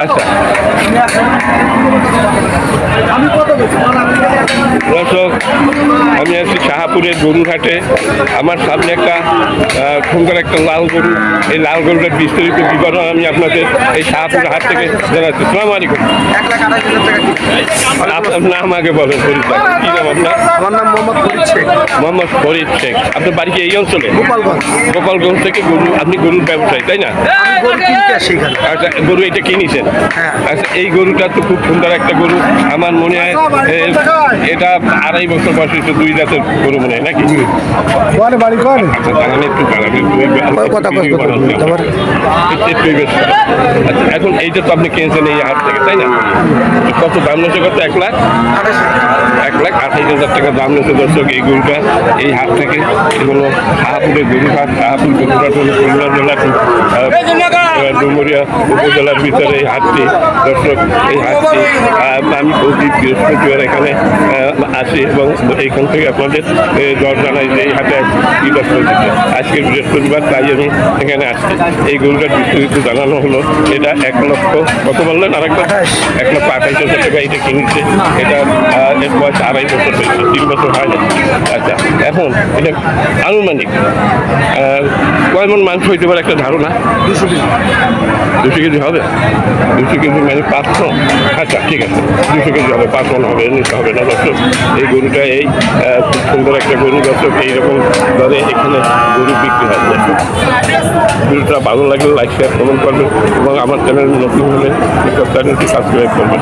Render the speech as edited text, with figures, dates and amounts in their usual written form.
আচ্ছা দর্শক, আমি আছি শাহাপুরের গরুরহাটে। আমার সামনে একটা সুন্দর একটা লাল গরু। এই লাল গরুটার বিস্তারিত বিবরণ আমি আপনাদের এই শাহাপুরের হাট থেকে জানাচ্ছি। আসসালামু আলাইকুম। আপনার নাম আগে বলেন, পরিচয় কি নাম আপনার? আমার নাম মোহাম্মদ ফরিদ শেখ। মোহাম্মদ ফরিদ শেখ। আপনার বাড়ি কি এই অঞ্চলে? গোপালগঞ্জ। গোপালগঞ্জ থেকে গরু, আপনি গরুর ব্যবসায়ী তাই না? আমি গরু কিনতে আসি এখানে। আচ্ছা, গরু এটা কিনেছেন? হ্যাঁ। আচ্ছা, এই গরুটা তো খুব সুন্দর একটা গরু। আমার মনে হয় এটা 2.5 বছর বয়স, 2 দাঁতের গরু মনে হয় নাকি? বাড়ি কর আচ্ছা, তাহলে একটু কথা আচ্ছা, এখন এইটা তো আপনি কিনেছেন এই হাট থেকে তাই না? কত দাম নিয়েছে? কত? 1,28,000 টাকা দাম নিয়েছে দর্শক এই গরুটা এই হাট থেকে। এগুলো শাহাপুরের গরু হাট। শাহাপুর গরুহাট হলো খুলনা জেলার ডুমুরিয়া উপজেলার ভিতরে এই হাটটি দর্শক। এই হাটটি আমি প্রতি বৃহস্পতিবার এখানে আসি এবং এইখান থেকে আপনাদের দর জানাই যে এই হাটে কী দর চলছে। আজকের বৃহস্পতিবার, তাই আমি এখানে আসছি। এই গরুটার বিস্তারিত জানানো হলো। এটা 1 লক্ষ কত বললেন? আরেকটা 1,28,000 টাকা এটা কিনেছে। এটা এর বয়স 2.5 বছর হয়েছে, 3 বছর হয় না। আচ্ছা, এখন এটা আনুমানিক কয় মণ মাংস হইতে পারে একটা ধারণা? 200 কেজি হবে। 200 কেজি মানে 5 মণ। আচ্ছা, ঠিক আছে, 200 কেজি হবে, 5 মণ হবে, নিতে হবে না দর্শক। এই গরুটা এই খুব সুন্দর একটা গরু দর্শক। এইরকম ধরে এখানে গরু বিক্রি হয় দর্শক। ভিডিওটা ভালো লাগলে লাইক, শেয়ার, কমেন্ট করবেন এবং আমার চ্যানেল নতুন হলে চ্যানেলটি সাবস্ক্রাইব করবেন।